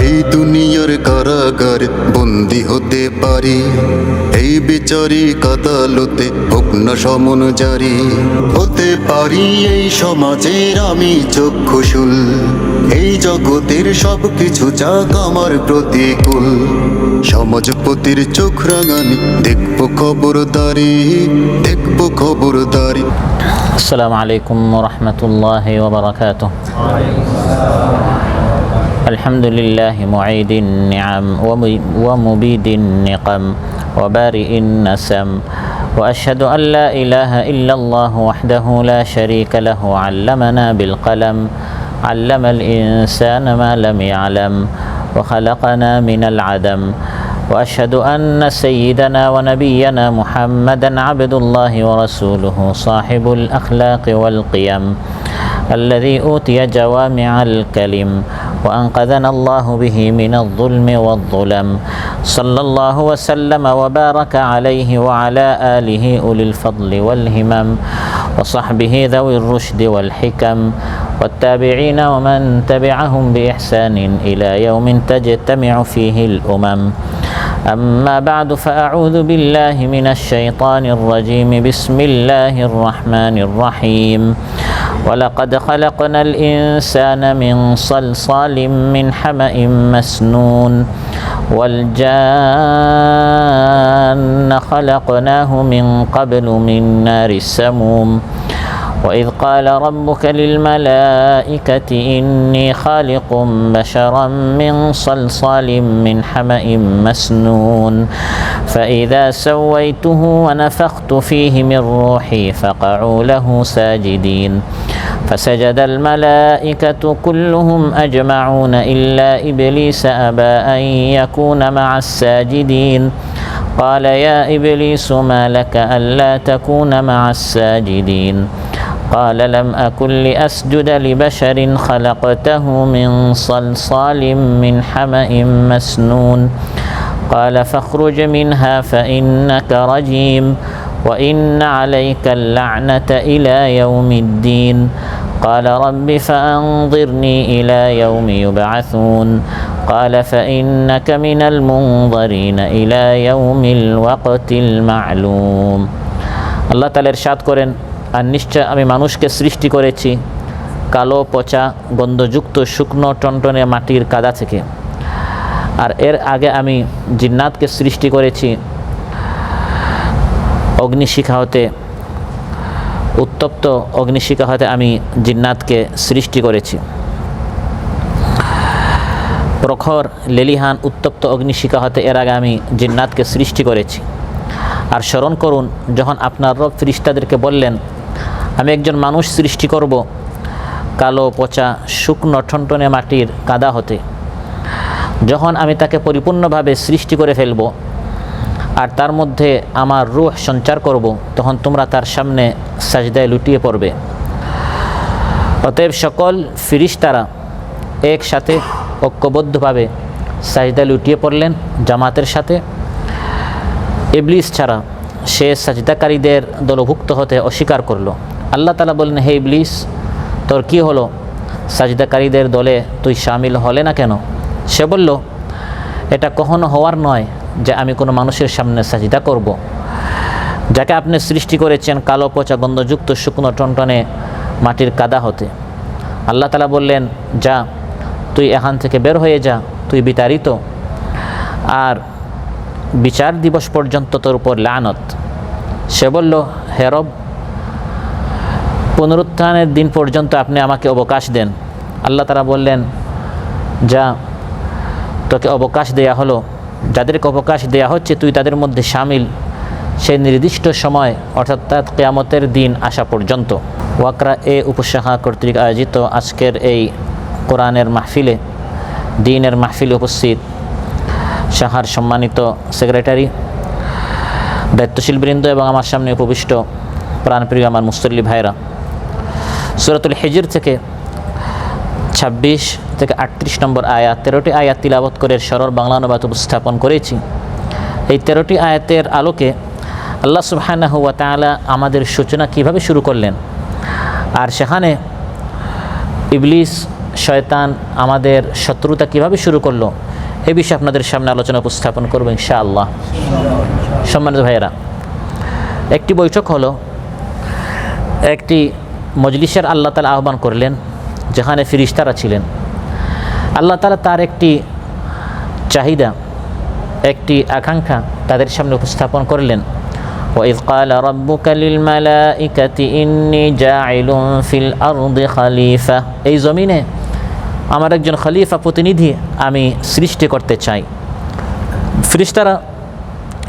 এই দুনিয়ার কারাগার বন্দি হতে পারি, এই বিচারিক আদালতে হোক না সমন জারি। হতে পারি এই সমাজের আমি চক্ষুশূল, এই জগতের সব কিছু যাক আমার প্রতিকূল। সমাজপতির চোখ রাঙানি দেখবো খবরদারি, দেখবো খবরদারি। আসসালামু আলাইকুম ওয়া রাহমাতুল্লাহি ওয়া বারাকাতুহু। আলহামদুলিল্লাহি মুঈদিন নিআম ওয়া মুবিদিন নিকাম ওয়া বারিইন নাসাম ওয়া আশহাদু আন লা ইলাহা ইল্লাল্লাহু ওয়াহদাহু লা শারীকা লাহু আল্লামানা বিল কলম আল্লামাল ইনসানা মা লাম ইয়ালাম ওয়া খালাকানা মিনাল আদম وأشهد أن سيدنا ونبينا محمدا عبد الله ورسوله صاحب الأخلاق والقيم الذي أوتي جوامع الكلم وأنقذنا الله به من الظلم والظلم صلى الله وسلم وبارك عليه وعلى آله أولي الفضل والهمم وصحبه ذوي الرشد والحكم والتابعين ومن تبعهم بإحسان إلى يوم تجتمع فيه الأمم. أما بعد فأعوذ بالله من الشيطان الرجيم. بسم الله الرحمن الرحيم. ولقد خلقنا الإنسان من صلصال من حمأ مسنون والجان خلقناه من قبل من نار السموم وإذ قال ربك للملائكة إني خالق بشرا من صلصال من حمأ مسنون فإذا سويته ونفخت فيه من روحي فقعوا له ساجدين فسجد الملائكة كلهم أجمعون إلا إبليس أبى أن يكون مع الساجدين قال يا إبليس ما لك ألا تكون مع الساجدين قال لم أكن لأسجد لبشر خلقته من صلصال من حمأ مسنون قال فاخرج منها فإنك رجيم وإن عليك اللعنة إلى يوم الدين قال رب فأنظرني إلى يوم يبعثون قال فإنك من المنظرين إلى يوم الوقت المعلوم. আল্লাহ তাআলা ইরশাদ করেন, আর নিশ্চয় আমি মানুষকে সৃষ্টি করেছি কালো পচা গন্ধযুক্ত শুকনো টনটনে মাটির কাদা থেকে, আর এর আগে আমি জিন্নাতকে সৃষ্টি করেছি অগ্নিশিখা হতে, উত্তপ্ত অগ্নিশিখা হতে আমি জিন্নাতকে সৃষ্টি করেছি। প্রখর লেলিহান উত্তপ্ত অগ্নিশিখা হতে এর আগে আমি জিন্নাতকে সৃষ্টি করেছি। আর স্মরণ করুন, যখন আপনার রব ফেরেশতাদেরকে বললেন আমি একজন মানুষ সৃষ্টি করব কালো পচা শুকনো ঠনটনে মাটির কাদা হতে, যখন আমি তাকে পরিপূর্ণভাবে সৃষ্টি করে ফেলব আর তার মধ্যে আমার রূহ সঞ্চার করব, তখন তোমরা তার সামনে সাজদায় লুটিয়ে পড়বে। অতএব সকল ফেরেশতারা একসাথে ঐক্যবদ্ধভাবে সাজদায় লুটিয়ে পড়লেন জামাতের সাথে। ইবলিস ছাড়া সে সাজদাকারীদের দলভুক্ত হতে অস্বীকার করলো। আল্লাহ তাআলা বললেন, হে ইবলিস, তোর কি হলো? সাজদাকারীদের দলে তুই শামিল হলে না কেন? সে বলল, এটা কখনো হওয়ার নয় যে আমি কোনো মানুষের সামনে সাজদা করব, যাকে আপনি সৃষ্টি করেছেন কালো পচা গন্ধযুক্ত শুকনো টনটনে মাটির কাদা হতে। আল্লাহ তাআলা বললেন, যা, তুই এখান থেকে বের হয়ে যা, তুই বিতাড়িত, আর বিচার দিবস পর্যন্ত তোর উপর লানত। সে বলল, হে রব, পুনরুত্থানের দিন পর্যন্ত আপনি আমাকে অবকাশ দেন। আল্লাহ তাআলা বললেন, যা, তোকে অবকাশ দেয়া হলো, যাদেরকে অবকাশ দেয়া হচ্ছে তুই তাদের মধ্যে শামিল সেই নির্দিষ্ট সময়, অর্থাৎ কিয়ামতের দিন আসা পর্যন্ত। ওয়াকরা এ উপশাখা কর্তৃক আয়োজিত আজকের এই কোরআনের মাহফিলে, দ্বীনের মাহফিলে উপস্থিত শাখার সম্মানিত সেক্রেটারি, দায়িত্বশীল বৃন্দ এবং আমার সামনে উপবিষ্ট প্রাণপ্রিয় আমার মুসল্লি ভাইরা, সূরাতুল হিজর থেকে 26 থেকে 38 নম্বর আয়াত, 13টি আয়াত তিলাওয়াত করে সরল বাংলা অনুবাদ উপস্থাপন করেছি। এই 13টি আয়াতের আলোকে আল্লাহ সুবহানাহু ওয়া তাআলা আমাদের সূচনা কিভাবে শুরু করলেন, আর সেখানে ইবলিস শয়তান আমাদের শত্রুতা কিভাবে শুরু করলো এ বিষয়ে আপনাদের সামনে আলোচনা উপস্থাপন করবো ইনশাআল্লাহ। সম্মানিত ভাইয়েরা, একটি বৈঠক হলো, একটি মজলিসের আল্লাহ তাআলা আহ্বান করলেন যেখানে ফিরিস্তারা ছিলেন। আল্লাহ তাআলা তার একটি চাহিদা, একটি আকাঙ্ক্ষা তাদের সামনে উপস্থাপন করলেন। وَإِذْ قَالَ رَبُّكَ لِلْمَلَائِكَةِ إِنِّي جَاعِلٌ فِي الْأَرْضِ خَلِيفَةً, এই জমিনে আমার একজন খলিফা প্রতিনিধি আমি সৃষ্টি করতে চাই। ফিরিস্তারা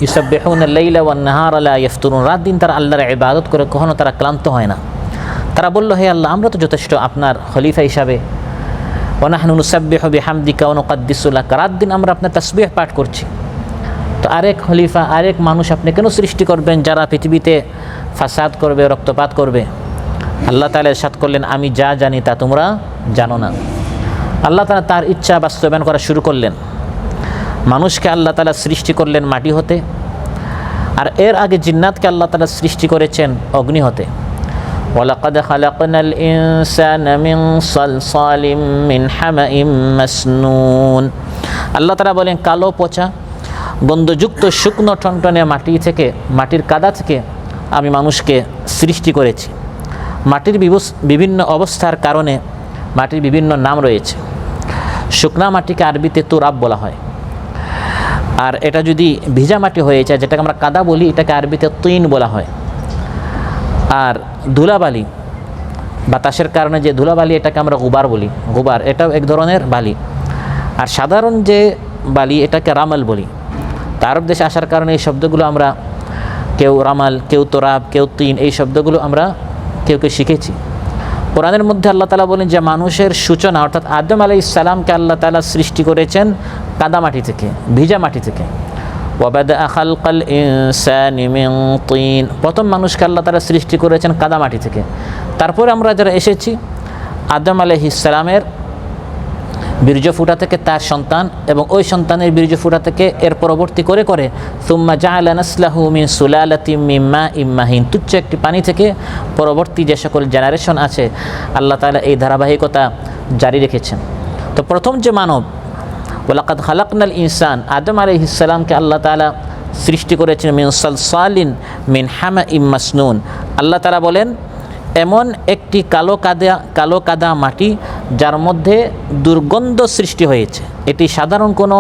ইউসাব্বিহুনা আল-লাইলা ওয়ান-নাহারা লা ইয়াফতুরুন, রাত দিন তারা আল্লাহর ইবাদত করে কখনো তারা ক্লান্ত হয় না। তারা বলল, হে আল্লাহ, আমরা তো যথেষ্ট আপনার খলিফা হিসাবে, ওয়া নাহনু নুসাব্বিহু বিহামদিকা ওয়া নুকদ্দিসু লাক, রাত দিন আমরা আপনার তাসবিহ পাঠ করছি। তো আরেক খলিফা, আরেক মানুষ আপনি কেন সৃষ্টি করবেন যারা পৃথিবীতে ফাসাদ করবে, রক্তপাত করবে? আল্লাহ তাআলা ইরশাদ করলেন, আমি যা জানি তা তোমরা জানো না। আল্লাহ তাআলা তার ইচ্ছা বাস্তবায়ন করা শুরু করলেন। মানুষকে আল্লাহ তাআলা সৃষ্টি করলেন মাটি হতে, আর এর আগে জিন্নাতকে আল্লাহ তাআলা সৃষ্টি করেছেন অগ্নি হতে। ওয়ালাকাদ খালাকনাল ইনসানা মিন সালসালিম মিন হামাইম মাসনুন। আল্লাহ তাআলা বলেন, কালো পচা গন্ধযুক্ত শুকনো টনটনে মাটি থেকে, মাটির কাদা থেকে আমি মানুষকে সৃষ্টি করেছি। মাটির বিভিন্ন অবস্থার কারণে মাটির বিভিন্ন নাম রয়েছে। শুকনা মাটিকে আরবিতে তুরাব বলা হয়, আর এটা যদি ভিজা মাটি হয়ে যায়, যেটাকে আমরা কাদা বলি, এটাকে আরবিতে তিন বলা হয়। আর ধুলাবালি, বাতাসের কারণে যে ধুলাবালি, এটাকে আমরা গুবার বলি। গুবার এটাও এক ধরনের বালি। আর সাধারণ যে বালি, এটাকে রামাল বলি। তা আরব দেশে আসার কারণে এই শব্দগুলো আমরা, কেউ রামাল, কেউ তোরাব, কেউ তিন, এই শব্দগুলো আমরা কেউ কেউ শিখেছি। কোরআনের মধ্যে আল্লাহ তাআলা বলেন যে মানুষের সূচনা, অর্থাৎ আদম আলাইহিস সালামকে আল্লাহ তাআলা সৃষ্টি করেছেন কাদা মাটি থেকে, ভিজা মাটি থেকে। ওয়াবাদা খালকাল ইনসানি মিন তিন, প্রথম মানুষকে আল্লাহ তাআলা সৃষ্টি করেছেন কাদা মাটি থেকে। তারপরে আমরা যারা এসেছি, আদম আলাইহিস সালামের বীর্য ফুটা থেকে তার সন্তান, এবং ওই সন্তানের বীর্য ফুটা থেকে এর পরবর্তী করে করে সুম্মা জাআলা নাসলাহু মিন সুলালাতিম মিন মাইম মাহিন, তুচ্ছ একটি পানি থেকে পরবর্তী যে সকল জেনারেশন আছে, আল্লাহ তাআলা এই ধারাবাহিকতা জারি রেখেছেন। তো প্রথম যে মানব, ওয়ালাকাদ খালাকনাল ইনসান, আদম আলাইহিস সালামকে আল্লাহ তাআলা সৃষ্টি করেছেন মিন সালসালিন মিন হামাইম মাসনুন। আল্লাহ তাআলা বলেন, এমন একটি কালো কাদা মাটি যার মধ্যে দুর্গন্ধ সৃষ্টি হয়েছে। এটি সাধারণ কোনো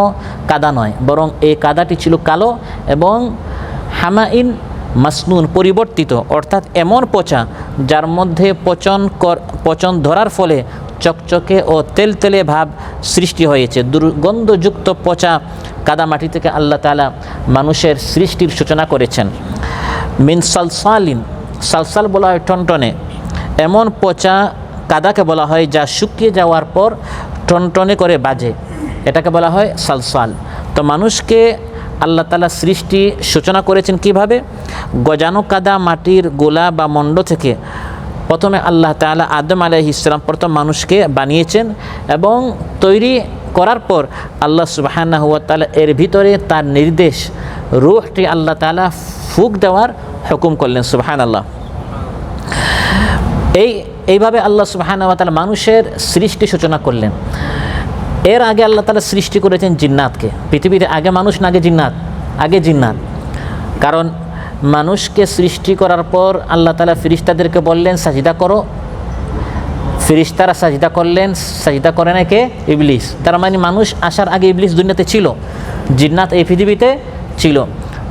কাদা নয়, বরং এই কাদাটি ছিল কালো এবং হামাইন মাসনুন, পরিবর্তিত, অর্থাৎ এমন পচা যার মধ্যে পচন ধরার ফলে চকচকে ও তেলতেলে ভাব সৃষ্টি হয়েছে। দুর্গন্ধযুক্ত পচা কাদা মাটি থেকে আল্লাহ তাআলা মানুষের সৃষ্টির সূচনা করেছেন। মিন সালসালিন, সালসাল বলা হয় টনটনে, এমন পচা কাদাকে বলা হয় যা শুকিয়ে যাওয়ার পর টনটনে করে বাজে, এটাকে বলা হয় সালসাল। তো মানুষকে আল্লাহ তাআলা সৃষ্টি সূচনা করেছেন কিভাবে? গজানো কাদা মাটির গোলা বা মণ্ড থেকে প্রথমে আল্লাহ তাআলা আদম আলাইহিস সালাম প্রথম মানুষকে বানিয়েছেন, এবং তৈরি করার পর আল্লাহ সুবহানাহু ওয়া তাআলা এর ভিতরে তার নির্দেশ, রূহটি আল্লাহ তাআলা ফুঁক দেওয়ার হুকুম করলেন। সুবহানাল্লাহ। এইভাবে আল্লাহ সুবহানাহু ওয়া তাআলা মানুষের সৃষ্টি সূচনা করলেন। এর আগে আল্লাহ তাআলা সৃষ্টি করেছেন জিন্নাতকে। পৃথিবীতে আগে মানুষ না আগে জিন্নাত? আগে জিন্নাত। কারণ মানুষকে সৃষ্টি করার পর আল্লাহ তাআলা ফেরেশতাদেরকে বললেন সাজদা করো, ফেরেশতারা সাজদা করলেন, সাজদা করে না কে? ইবলিস। তার মানে মানুষ আসার আগে ইবলিস দুনিয়াতে ছিল, জিন্নাত এই পৃথিবীতে ছিল।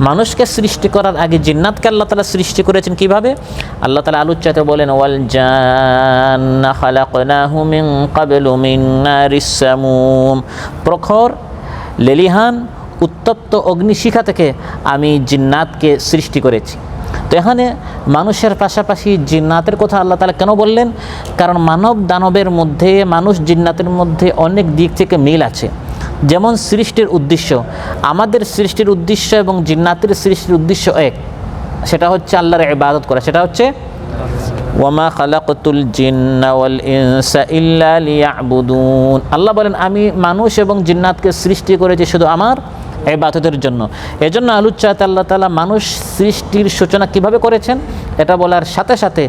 মানুষকে সৃষ্টি করার আগে জিন্নাতকে আল্লাহ তাআলা সৃষ্টি করেছেন কিভাবে? আল্লাহ তাআলা আলোচ্যতে বলেন, ওয়াল জান্না খালাকনাহু মিন ক্বাবলু মিন নারিস সামুম, প্রখর লেলিহান উত্তপ্ত অগ্নিশিখা থেকে আমি জিন্নাতকে সৃষ্টি করেছি। তো এখানে মানুষের পাশাপাশি জিন্নাতের কথা আল্লাহ তাআলা কেন বললেন? কারণ মানব দানবের মধ্যে, মানুষ জিন্নাতের মধ্যে অনেক দিক থেকে মিল আছে। যেমন সৃষ্টির উদ্দেশ্য, আমাদের সৃষ্টির উদ্দেশ্য এবং জিন্নাতের সৃষ্টির উদ্দেশ্য এক, সেটা হচ্ছে আল্লাহর ইবাদত করা, সেটা হচ্ছে ওয়ামা খালাকতুল জিন্না ওয়াল ইনসা ইল্লা লিয়াবুদুন। আল্লাহ বলেন, আমি মানুষ এবং জিন্নাতকে সৃষ্টি করেছি শুধু আমার ইবাদতের জন্য। এজন্য আলোচ্যতে আল্লাহ তাআলা মানুষ সৃষ্টির সূচনা কিভাবে করেছেন এটা বলার সাথে সাথে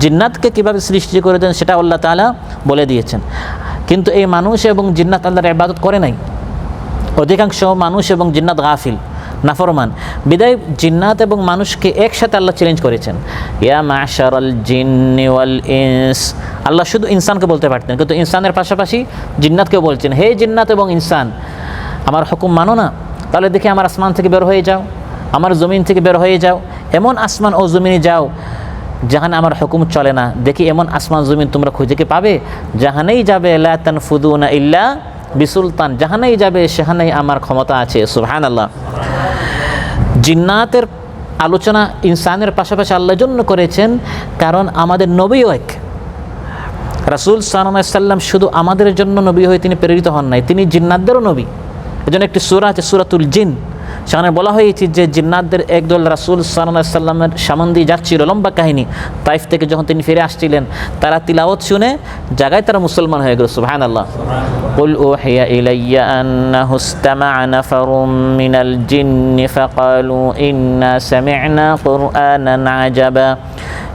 জিন্নাতকে কিভাবে সৃষ্টি করেছেন সেটা আল্লাহ তাআলা বলে দিয়েছেন। কিন্তু এই মানুষ এবং জিন্নাত আল্লাহর ইবাদত করে নাই। অধিকাংশ মানুষ এবং জিন্নাত গাফিল, নাফরমান। বিদায় জিন্নাত এবং মানুষকে একসাথে আল্লাহ চ্যালেঞ্জ করেছেন, ইয়া মাশারাল জিন্নি ওয়াল ইনস। আল্লাহ শুধু ইনসানকে বলতে পারতেন, কিন্তু ইনসানের পাশাপাশি জিন্নাতকেও বলছেন, হে জিন্নাত এবং ইনসান, আমার হুকুম মানো না, তাহলে দেখি আমার আসমান থেকে বের হয়ে যাও, আমার জমিন থেকে বের হয়ে যাও, এমন আসমান ও জমিনে যাও যেখানে আমার হুকুম চলে না। দেখি এমন আসমান জমিন তোমরা খুঁজে কি পাবে? যেখানেই যাবে লা তানফুদুনা ইল্লা বিসুলতান, যেখানেই যাবে সেখানেই আমার ক্ষমতা আছে। সুবহানাল্লাহ। জিন্নাতের আলোচনা ইনসানের পাশাপাশি আল্লাহর জন্য করেছেন, কারণ আমাদের নবীও এক। রাসূল সাল্লাল্লাহু আলাইহি সাল্লাম শুধু আমাদের জন্য নবী হয়ে তিনি প্রেরিত হন নাই, তিনি জিন্নাতদেরও নবী। এজন্য একটি সূরা আছে সূরাতুল জিন, সেখানে বলা হয়েছে যে জিন্নাতদের একদল রাসূল সাল্লাল্লাহু আলাইহি সাল্লামের সামন দিয়ে যাচ্ছিল, লম্বা কাহিনী। তাইফ থেকে যখন তিনি ফিরে আসছিলেন, তারা তিলাওয়াত শুনে জায়গায় তারা মুসলমান হয়ে গেল। সুবহানাল্লাহ। কুল উহিয়া ইলাইয়া আন্নাহু ইসতামা'a নাফারুম মিনাল জিন্নি ফাকালু ইন্না সামি'না কুরআনান আজাবা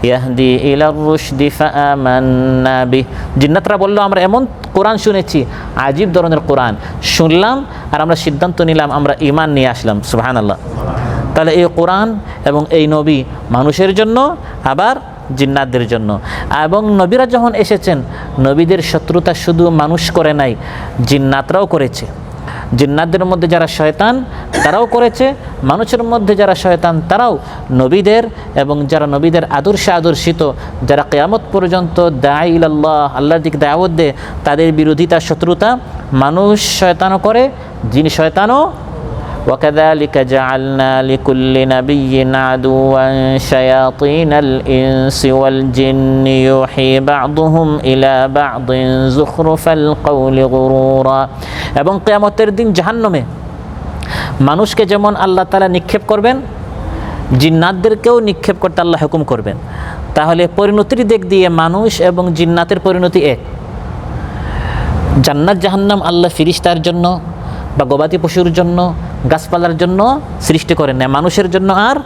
ইয়াহদি ইলার রুশদি ফাআমান্না বিহি। জিন্নাতরা বলল, আমরা এমন কোরআন শুনেছি, আজীব ধরনের কোরআন শুনলাম আর আমরা সিদ্ধান্ত নিলাম, আমরা ঈমান নিয়ে আসলাম। সুবহানাল্লাহ। তাহলে এই কোরআন এবং এই নবী মানুষের জন্য, আবার জিন্নাতদের জন্য। এবং নবীরা যখন এসেছেন, নবীদের শত্রুতা শুধু মানুষ করে নাই, জিন্নাতরাও করেছে। জিন্নাতদের মধ্যে যারা শয়তান তারাও করেছে, মানুষের মধ্যে যারা শয়তান তারাও নবীদের এবং যারা নবীদের আদর্শে আদর্শিত, যারা কিয়ামত পর্যন্ত দাঈ ইলাল্লাহ, আল্লাহর দিকে দাওয়াত দেয়, তাদের বিরোধিতা শত্রুতা মানুষ শয়তানও করে, জিন শয়তানও। وكذلك جعلنا لكل نبي عدوا شياطين الإنس والجن يوحي بعضهم إلى بعض زخرف القول غرورا। এবং কিয়ামতের দিন জাহান্নামে মানুষকে যেমন আল্লাহ তাআলা নিক্ষেপ করবেন, জিন্নাতদেরকেও নিক্ষেপ করতে আল্লাহ হুকুম করবেন। তাহলে পরিণতির দিক দিয়ে মানুষ এবং জিন্নাতের পরিণতি এক। জান্নাত জাহান্নাম আল্লাহ ফিরিস্তার জন্য বা গবাদি পশুর জন্য, গাছপালার জন্য সৃষ্টি করেন না, মানুষের জন্য আর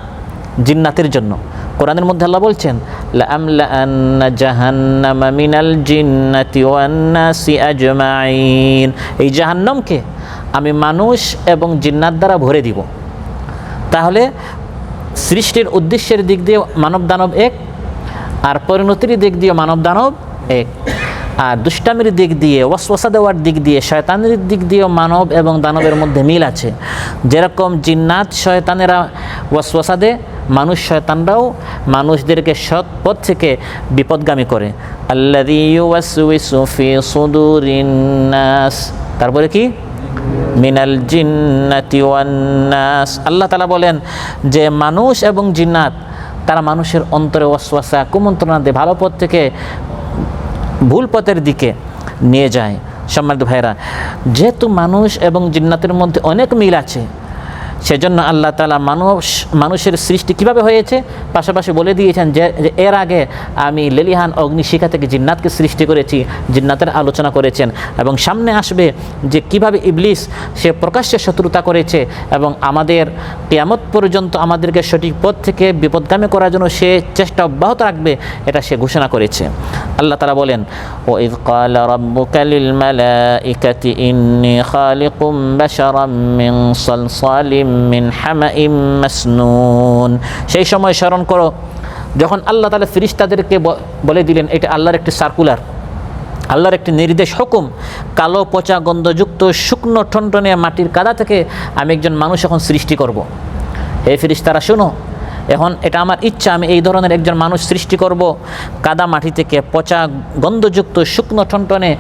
জিন্নাতের জন্য। কোরআনের মধ্যে আল্লাহ বলছেন, লাআমলাআন্না জাহান্নামা মিনাল জিন্নাতি ওয়ান নাসি আজমাইন। এই জাহান্নামকে আমি মানুষ এবং জিন্নাত দ্বারা ভরে দিব। তাহলে সৃষ্টির উদ্দেশ্যের দিক দিয়ে মানব দানব এক, আর পরিণতির দিক দিয়ে মানব দানব এক। আর দুষ্টামির দিক দিয়ে, ওয়াসওয়াসা দেওয়ার দিক দিয়ে, শয়তানের দিক দিয়েও মানব এবং দানবের মধ্যে মিল আছে। যেরকম জিন্নাত শয়তানেরা ওয়াসওয়াসা দেয়, মানুষ শয়তানরাও মানুষদেরকে সৎ পথ থেকে বিপদগামী করে। আল্লাযী ইউওয়াসওয়িসু ফি সুদুরিন নাস, তারপরে কি মিনাল জিন্নাতি ওয়ান নাস। আল্লাহ তাআলা বলেন যে মানুষ এবং জিন্নাত তারা মানুষের অন্তরে ওয়াসওয়াসা, কুমন্ত্রণা দিয়ে ভালো পথ থেকে ভুল পথের দিকে নিয়ে যায়। সম্মানিত ভাইরা, যেহেতু মানুষ এবং জিন্নাতের মধ্যে অনেক মিল আছে, সেজন্য আল্লাহ তাআলা মানুষের সৃষ্টি কিভাবে হয়েছে পাশাপাশি বলে দিয়েছেন যে এর আগে আমি লেলিহান অগ্নিশিখা থেকে জিন্নাতকে সৃষ্টি করেছি, জিন্নাতের আলোচনা করেছেন। এবং সামনে আসবে যে কিভাবে ইবলিস সে প্রকাশ্যে শত্রুতা করেছে এবং আমাদের কিয়ামত পর্যন্ত আমাদেরকে সঠিক পথ থেকে বিপদগামী করার জন্য সে চেষ্টা অব্যাহত রাখবে, এটা সে ঘোষণা করেছে। আল্লাহ তাআলা বলেন, ওয়াইয ক্বালা রাব্বুকা লিল মালাইকাতি ইন্নী খালিকুম বাশারাম মিন সালসালিম মিন হামাইম মাসনুন। সেই সময় স্মরণ করো যখন আল্লাহ তাআলা ফেরেশতাদেরকে বলে দিলেন, এটা আল্লাহর একটি সার্কুলার, আল্লাহর একটি নির্দেশ, হুকুম, কালো পচা গন্ধযুক্ত শুকনো ঠনঠনে মাটির কাদা থেকে আমি একজন মানুষ এখন সৃষ্টি করব। হে ফেরেশতারা শোনো, এখন এটা আমার ইচ্ছা, আমি এই ধরনের একজন মানুষ সৃষ্টি করব কাদা মাটি থেকে, পচা গন্ধযুক্ত শুকনো ঠনঠনে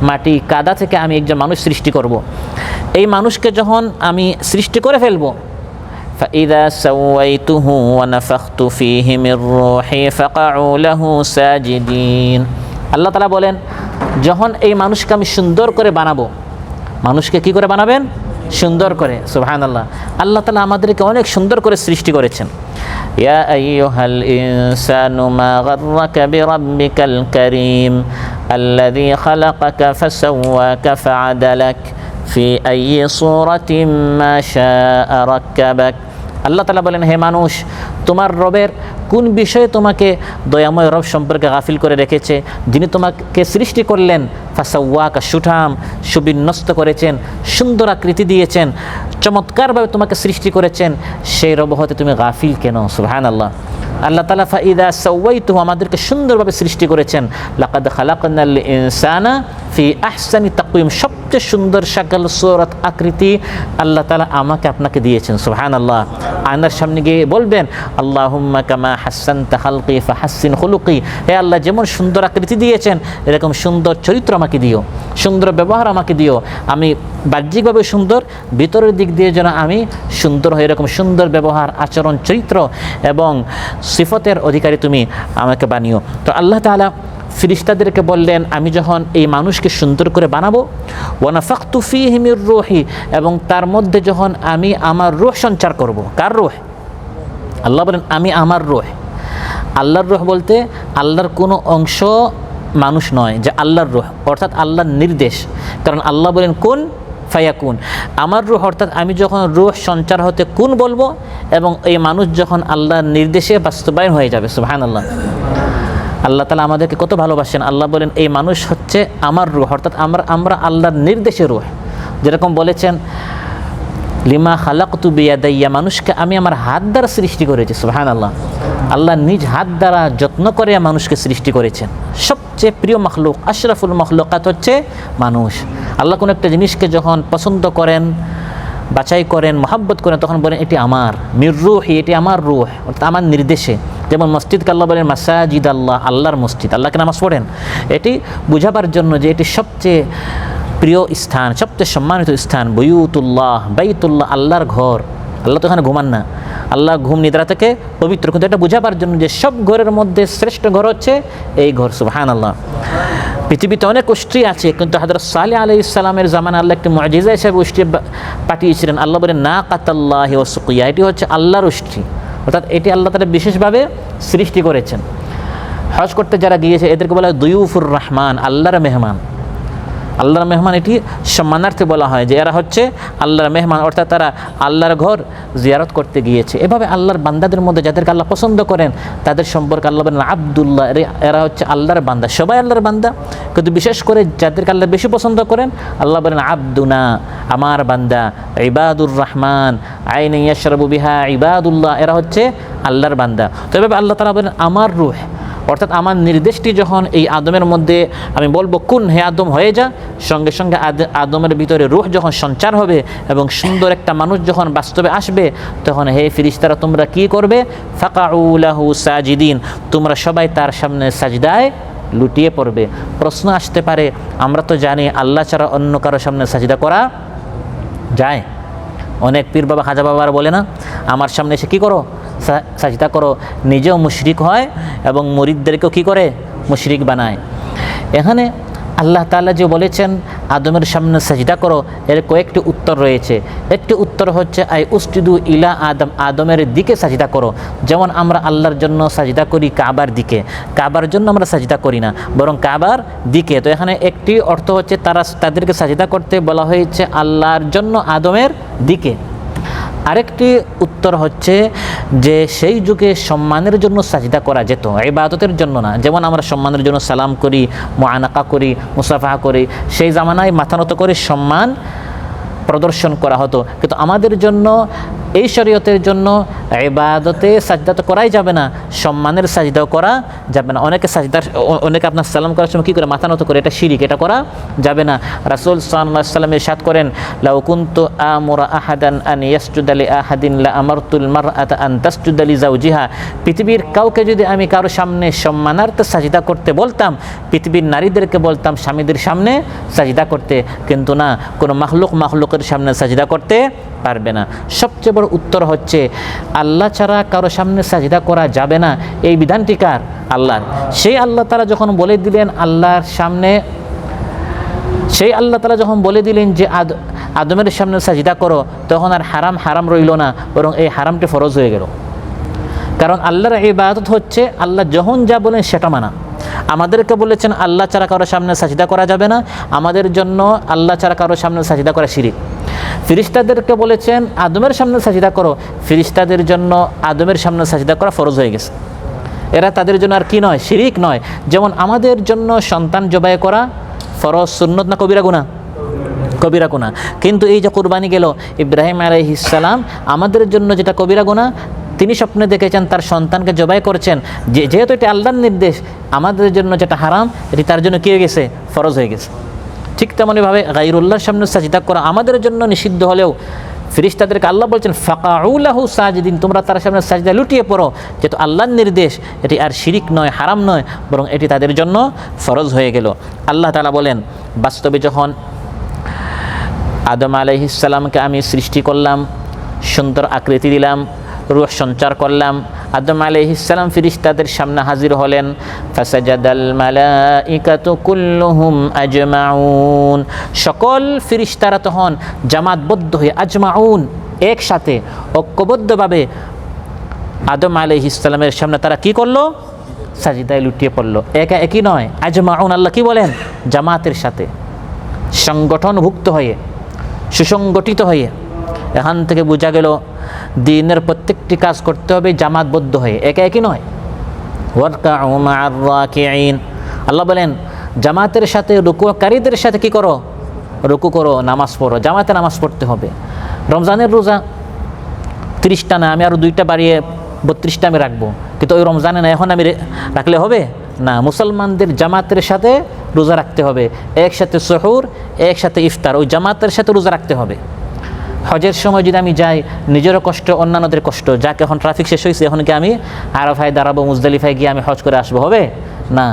মাটি কাদা থেকে আমি একজন মানুষ সৃষ্টি করব। এই মানুষকে যখন আমি সৃষ্টি করে ফেলবো, فإذا سويته ونفخت فيه من روحي فقعوا له ساجدين। আল্লাহ তাআলা বলেন, যখন এই মানুষকে আমি সুন্দর করে বানাবো, মানুষকে কি করে বানাবেন? সুন্দর করে। সুবহানাল্লাহ। আল্লাহ তাআলা আমাদেরকে অনেক সুন্দর করে সৃষ্টি করেছেন। ইয়া আইয়ুহাল ইনসানু মা গাররাকা বিরাব্বিকাল কারীম আল্লাযী খালাকাকা ফাসাওয়াকা ফাআদালাক ফি আইয়ি সূরাতিন মা শাআ রাক্কাবাক। আল্লাহ তাআলা বলেন, হে মানুষ, তোমার রবের কোন বিষয়ে তোমাকে দয়াময় রব সম্পর্কে গাফিল করে রেখেছে, যিনি তোমাকে সৃষ্টি করলেন, ফাসাওয়াকা সুঠাম সুবিন্যস্ত করেছেন, সুন্দর আকৃতি দিয়েছেন, চমৎকারভাবে তোমাকে সৃষ্টি করেছেন, সেই রব হতে তুমি গাফিল কেন? সুবহানাল্লাহ। আল্লাহ তাআলা ফাইদা সাওয়াইতুহু আমাদেরকে সুন্দরভাবে সৃষ্টি করেছেন। লাকাদ খালাকনাল ইনসানা ফি আহসানি তাকওয়িম, সবচেয়ে সুন্দর শাকল সূরত আকৃতি আল্লাহ তাআলা আমাকে আপনাকে দিয়েছেন। সুবহানাল্লাহ। আয়নার সামনে গিয়ে বলবেন আল্লাহুম্মা কামা হাসানতা খালকি ফাহাসসিন খুলুকি, হে আল্লাহ যেমন সুন্দর আকৃতি দিয়েছেন এরকম সুন্দর চরিত্র আমাকে দিও, সুন্দর ব্যবহার আমাকে দিও। আমি বাহ্যিকভাবে সুন্দর, ভিতরের দিক দিয়ে যেন আমি সুন্দর হই, এরকম সুন্দর ব্যবহার, আচরণ, চরিত্র এবং সিফতের অধিকারী তুমি আমাকে বানিও। তো আল্লাহ তাআলা ফিরিস্তাদেরকে বললেন আমি যখন এই মানুষকে সুন্দর করে বানাবো, ওয়ানাফাখতু ফীহি মির রূহি, এবং তার মধ্যে যখন আমি আমার রূহ সঞ্চার করব। কার রূহ? আল্লাহ বলেন আমি আমার রূহ। আল্লাহর রূহ বলতে আল্লাহর কোনো অংশ মানুষ নয়, যে আল্লাহর রূহ অর্থাৎ আল্লাহর নির্দেশ। কারণ আল্লাহ বলেন কুন ফায়াকুন। আমার রূহ অর্থাৎ আমি যখন রূহ সঞ্চার হতে কুন বলবো এবং এই মানুষ যখন আল্লাহর নির্দেশে বাস্তবায়ন হয়ে যাবে। সুবহানাল্লাহ। আল্লাহ তাআলা আমাদেরকে কত ভালোবাসেন। আল্লাহ বলেন এই মানুষ হচ্ছে আমার রূহ, অর্থাৎ আমরা আল্লাহর নির্দেশে রূহ। যেরকম বলেছেন লিমা খালাকতু বিয়াদাইয়া, মানুষকে আমি আমার হাত দ্বারা সৃষ্টি করেছি। সুবহানাল্লাহ। আল্লাহ নিজ হাত দ্বারা যত্ন করে মানুষকে সৃষ্টি করেছেন। সবচেয়ে প্রিয় মখলুক, আশরাফুল মখলুকাত হচ্ছে মানুষ। আল্লাহ কোনো একটা জিনিসকে যখন পছন্দ করেন, বাছাই করেন, মহাব্বত করেন, তখন বলেন এটি আমার মির রূহি, এটি আমার রূহ, অর্থাৎ আমার নির্দেশে। যেমন মসজিদকে আল্লাহ বলেন মাসাজিদ আল্লাহ, আল্লাহর মসজিদ, আল্লাহকে নামাজ পড়েন। এটি বুঝাবার জন্য যে এটি সবচেয়ে প্রিয় স্থান, সবচেয়ে সম্মানিত স্থান। বুয়ুতুল্লাহ, বাইতুল্লাহ, আল্লাহর ঘর। আল্লাহ তো এখানে ঘুমান না, আল্লাহ ঘুম নিদ্রা থেকে পবিত্র, কিন্তু এটা বুঝাবার জন্য যে সব ঘরের মধ্যে শ্রেষ্ঠ ঘর হচ্ছে এই ঘর। সুবহানাল্লাহ। পৃথিবীতে অনেক উষ্ট্রি আছে, কিন্তু হযরত সালেহ আলাইহিস সালামের জামানায় আল্লাহ একটি মুআজিজা হিসেবে উষ্ট্রি পাঠিয়েছিলেন। আল্লাহ বলেন নাকাতাল্লাহি ওয়া সুকিয়া, এটি হচ্ছে আল্লাহর উষ্ট্রি, অর্থাৎ এটি আল্লাহ তাআলা বিশেষভাবে সৃষ্টি করেছেন। হজ করতে যারা গিয়েছে এদেরকে বলা হয় দুয়ুফুর রহমান, আল্লাহর মেহমান। আল্লাহর মেহমান এটি সম্মানার্থে বলা হয় যে এরা হচ্ছে আল্লাহর মেহমান, অর্থাৎ তারা আল্লাহর ঘর জিয়ারত করতে গিয়েছে। এভাবে আল্লাহর বান্দাদের মধ্যে যাদেরকে আল্লাহ পছন্দ করেন তাদের সম্পর্কে আল্লাহ বলেন আব্দুল্লাহ, এরা হচ্ছে আল্লাহর বান্দা। সবাই আল্লাহর বান্দা, কিন্তু বিশেষ করে যাদেরকে আল্লাহ বেশি পছন্দ করেন আল্লাহ বলেন আব্দুনা, আমার বান্দা। ইবাদুর রহমান আইনা ইয়াশরাবু বিহা ইবাদুল্লাহ, এরা হচ্ছে আল্লাহর বান্দা। তো এভাবে আল্লাহ তাআলা বলেন আমার রূহ, অর্থাৎ আমার নির্দেশটি যখন এই আদমের মধ্যে আমি বলবো কুন, হে আদম হয়ে যা, সঙ্গে সঙ্গে আদমের ভিতরে রূহ যখন সঞ্চার হবে এবং সুন্দর একটা মানুষ যখন বাস্তবে আসবে, তখন হে ফিরিস্তারা তোমরা কি করবে? ফাকাউ লাহু সাজিদিন, তোমরা সবাই তার সামনে সাজদায় লুটিয়ে পড়বে। প্রশ্ন আসতে পারে, আমরা তো জানি আল্লাহ ছাড়া অন্য কারো সামনে সাজদা করা যায়। অনেক পীর বাবা, খাজা বাবার বলে না আমার সামনে এসে কী করো? সাজদা করো। নিজেও মুশরিক হয় এবং মুরিদদেরকেও কী করে? মুশরিক বানায়। এখানে আল্লাহ তাআলা যে বলেছেন আদমের সামনে সাজদা করো, এর কয়েকটি উত্তর রয়েছে। একটি উত্তর হচ্ছে আই উসজুদু ইলা আদম, আদমের দিকে সাজদা করো। যেমন আমরা আল্লাহর জন্য সাজদা করি কাবার দিকে, কাবার জন্য আমরা সাজদা করি না, বরং কাবার দিকে। তো এখানে একটি অর্থ হচ্ছে তাদেরকে সাজদা করতে বলা হয়েছে আল্লাহর জন্য আদমের দিকে। আরেকটি উত্তর হচ্ছে যে সেই যুগে সম্মানের জন্য সাজদা করা যেত, ইবাদতের জন্য না। যেমন আমরা সম্মানের জন্য সালাম করি, মুআনাকা করি, মুসাফাহা করি, সেই জামানায় মাথা নত করে সম্মান প্রদর্শন করা হতো। কিন্তু আমাদের জন্য এই শরীয়তের জন্য ইবাদতে সাজদা তো করাই যাবে না, সম্মানের সাজদাও করা যাবে না। অনেকে আপনার সালাম করার সময় কী করে? মাথা নত করে, এটা শিরিক, এটা করা যাবে না। রাসূল সাল্লাল্লাহু আলাইহি ওয়াসাল্লাম ইরশাদ করেন লাউ কুনতু আমুরা আহাদান আন ইয়াসজুদা লি আহাদিন লা আমারতুল মারআতা আন তাসজুদা লি যাওজিহা, পৃথিবীর কাউকে যদি আমি কারো সামনে সম্মানার্থে সাজদা করতে বলতাম, পৃথিবীর নারীদেরকে বলতাম স্বামীদের সামনে সাজদা করতে, কিন্তু না, কোনো মাখলুকের সামনে সাজদা করতে পারবে না। সবচেয়ে বড় উত্তর হচ্ছে আল্লাহ ছাড়া কারো সামনে সাজদা করা যাবে না, এই বিধানটি কার? আল্লাহর। সেই আল্লাহ তাআলা যখন বলে দিলেন আল্লাহর সামনে, সেই আল্লাহ তাআলা যখন বলে দিলেন যে আদমের সামনে সাজদা করো, তখন আর হারাম রইল না, বরং এই হারামটি ফরজ হয়ে গেল। কারণ আল্লাহর ইবাদত হচ্ছে আল্লাহ যখন যা বলেন সেটা মানা। আমাদেরকে বলেছেন আল্লাহ ছাড়া কারো সামনে সাজদা করা যাবে না, আমাদের জন্য আল্লাহ ছাড়া কারো সামনে সাজদা করা শিরিক। ফিরিস্তাদেরকে বলেছেন আদমের সামনে সাজদা করো, ফিরিস্তাদের জন্য আদমের সামনে সাজদা করা ফরজ হয়ে গেছে। এরা তাদের জন্য আর কি নয়? শিরিক নয়। যেমন আমাদের জন্য সন্তান জবাই করা ফরজ সুন্নত না কবিরা গুনাহ? কবিরা গুনাহ। কিন্তু এই যে কুরবানি গেল, ইব্রাহিম আলাইহিস সালাম আমাদের জন্য যেটা কবিরা গুনাহ, তিনি স্বপ্নে দেখেছেন তার সন্তানকে জবাই করেছেন, যেহেতু এটা আল্লাহর নির্দেশ, আমাদের জন্য যেটা হারাম এটি তার জন্য কী হয়ে গেছে? ফরজ হয়ে গেছে। ঠিক তেমনইভাবে গায়রুল্লাহর সামনে সাজদা করা আমাদের জন্য নিষিদ্ধ হলেও ফেরেশতাদেরকে আল্লাহ বলছেন ফাকাউ লাহু সাজিদিন, তোমরা তার সামনে সাজদা লুটিয়ে পড়ো, যেহেতু আল্লাহর নির্দেশ, এটি আর শিরিক নয়, হারাম নয়, বরং এটি তাদের জন্য ফরজ হয়ে গেল। আল্লাহ তাআলা বলেন, বাস্তবে যখন আদম আলাইহিস সালামকে আমি সৃষ্টি করলাম, সুন্দর আকৃতি দিলাম, রূহ সঞ্চার করলাম, আদম আলাইহিস সালাম ফেরেশতাদের সামনে হাজির হলেন। ফাসাজাদাল মালাইকাতু কুল্লুহুম আজমাউন, সকল ফেরেশতারা তখন জামাতবদ্ধ হয়ে, আজমাউন একসাথে ঐক্যবদ্ধভাবে আদম আলাইহিস সালামের সামনে তারা কি করলো? সাজদায় লুটিয়ে পড়লো। একা একই নয়, আজমাউন আল্লাহ কি বলেন? জামাতের সাথে, সংগঠনভুক্ত হয়ে, সুসংগঠিত হয়ে। এখান থেকে বোঝা গেল দিনের প্রত্যেকটি কাজ করতে হবে জামাতবদ্ধ হয়ে, একা একই নয়। ওয়ারকাউ মা'আর রাকিঈন, আল্লাহ বলেন জামাতের সাথে, রুকুকারীদের সাথে কি করো? রুকু করো, নামাজ পড়ো, জামাতে নামাজ পড়তে হবে। রমজানের রোজা 30টা না, আমি আরও 2টা বাড়িয়ে 32টা আমি রাখবো, কিন্তু ওই রমজানে না, এখন আমি রাখলে হবে না। মুসলমানদের জামাতের সাথে রোজা রাখতে হবে, একসাথে সুহুর, একসাথে ইফতার, ওই জামাতের সাথে রোজা রাখতে হবে। হজের সময় যদি আমি যাই, নিজেরও কষ্ট, অন্যান্যদের কষ্ট, যাকে এখন ট্রাফিক শেষ হয়েছে, এখন কি আমি আরাফায় দাঁড়াবো, মুজদালিফায় গিয়ে আমি হজ করে আসবো? হবে না।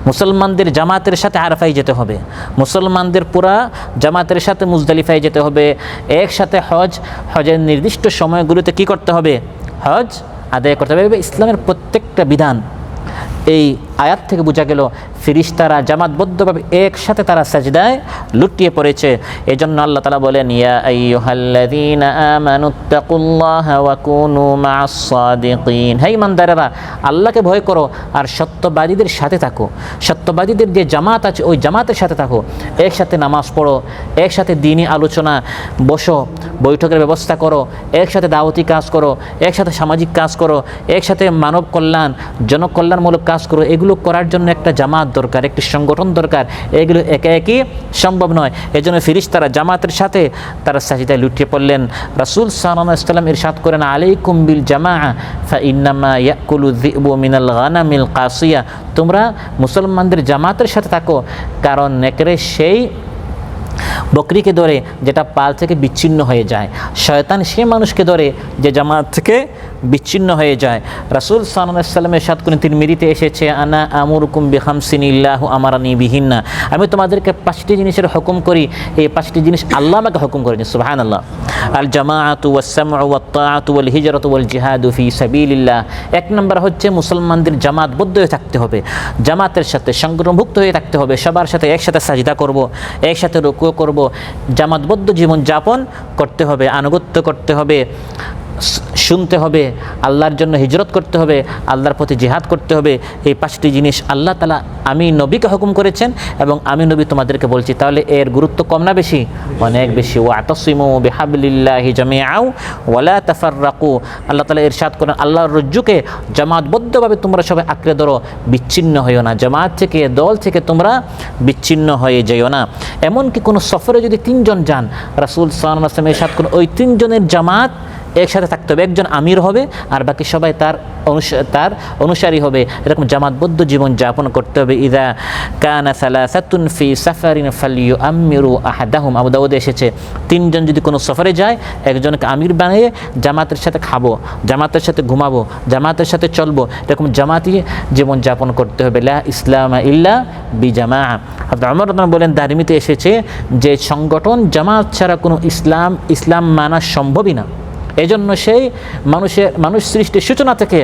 মুসলমানদের জামাতের সাথে আরাফায় যেতে হবে, মুসলমানদের পুরা জামাতের সাথে মুজদালিফায় যেতে হবে, একসাথে হজের নির্দিষ্ট সময়গুলোতে কি করতে হবে? হজ আদায় করতে হবে। ইসলামের প্রত্যেকটা বিধান এই আয়াত থেকে বোঝা গেল ফেরেশতারা জামাতবদ্ধভাবে একসাথে তারা সাজদায় লুটিয়ে পড়েছে। এই জন্য আল্লাহ তাআলা বলেন, ইয়া আইয়ুহাল্লাযীনা আমানুত্তাকুল্লাহা ওয়া কুনু মা'আস সাদিকিন, হে ঈমানদারেরা আল্লাহকে ভয় করো আর সত্যবাদীদের সাথে থাকো। সত্যবাদীদের যে জামাত আছে ওই জামাতের সাথে থাকো, একসাথে নামাজ পড়ো, একসাথে দ্বীনি আলোচনা বসো, বৈঠকের ব্যবস্থা করো, একসাথে দাওয়াতি কাজ করো, একসাথে সামাজিক কাজ করো, একসাথে মানব কল্যাণ, জনকল্যাণমূলক কাজ করো। এগুলো করার জন্য একটা জামাত দরকার, একটি সংগঠন দরকার, এগুলো একা একই সম্ভব নয়। এই জন্য ফেরেশতারা জামাতের সাথে তারা সাজদায় লুটিয়ে পড়লেন। রাসূল সাল্লাল্লাহু আলাইহি ওয়াসাল্লাম ইরশাদ করেন, আলাইকুম বিল জামাআ ফা ইন্নামা ইয়াকুলু যিবু মিনাল গানামিল কাসিয়া, তোমরা মুসলমানদের জামাতের সাথে থাকো, কারণ নেকড়ে সেই বকরিকে ধরে যেটা পাল থেকে বিচ্ছিন্ন হয়ে যায়, শয়তান সে মানুষকে ধরে যে জামাত থেকে বিচ্ছিন্ন হয়ে যায়। রাসূল সাল্লাল্লাহু আলাইহি ওয়াসাল্লাম ইরশাদ করেন, তিরমিজিতে এসেছে, আনা আমুরুকুম বিখামসিন ইল্লাহু আমারানি বিহিন্না, আমি তোমাদেরকে 5টি জিনিসের হুকুম করি, এই 5টি জিনিস আল্লাহ আমাকে হুকুম করেছেন। সুবহানাল্লাহ। আল জামাআতু ওয়াস সামউ ওয়াত তাআতু ওয়াল হিজরাতু ওয়াল জিহাদু ফি সাবিলিল্লাহ। 1 নম্বর হচ্ছে মুসলমানদের জামাতবদ্ধ হয়ে থাকতে হবে, জামাতের সাথে সংগঠনভুক্ত হয়ে থাকতে হবে, সবার সাথে একসাথে সাজদা করব, একসাথে রুকু করব, জামাতবদ্ধ জীবন যাপন করতে হবে, আনুগত্য করতে হবে, শুনতে হবে, আল্লাহর জন্য হিজরত করতে হবে, আল্লাহর প্রতি জিহাদ করতে হবে। এই 5টি জিনিস আল্লাহ তাআলা আমি নবীকে হুকুম করেছেন এবং আমি নবী তোমাদেরকে বলছি। তাহলে এর গুরুত্ব কম না বেশি? অনেক বেশি। ওয়াতাসিমু বিহাবলিল্লাহি জামিআ ওয়ালা তাফাররাকু, আল্লাহ তাআলা ইরশাদ করেন, আল্লাহর রজ্জুকে জামাতবদ্ধভাবে তোমরা সবাই আঁকড়ে ধরো, বিচ্ছিন্ন হইও না, জামাত থেকে, দল থেকে তোমরা বিচ্ছিন্ন হয়ে যাইও না। এমনকি কোনো সফরে যদি 3 জন যান, রাসূল সাল্লাল্লাহু আলাইহি ওয়াসাল্লাম ইরশাদ করেন, ওই 3 জনের জামাত একসাথে থাকতে হবে, একজন আমির হবে আর বাকি সবাই তার অনুসারী হবে। এরকম জামাতবদ্ধ জীবন যাপন করতে হবে। ইযা কানা সালাসাতুন ফি সাফারিন ফালিয়ুআমিরু আহাদাহুম, আবু দাউদে এসেছে, 3 জন যদি কোনো সফরে যায়, একজনকে আমির বানিয়ে জামাতের সাথে খাবো, জামাতের সাথে ঘুমাবো, জামাতের সাথে চলবো, এরকম জামাতি জীবন যাপন করতে হবে। লা ইসলামা ইল্লা বিজামাআ। হযরত ওমর রাদিয়াল্লাহু বলেন, দারিমিতে এসেছে যে সংগঠন জামাত ছাড়া কোনো ইসলাম মানা সম্ভবই না। এজন্য সেই মানুষ সৃষ্টির সূচনা থেকে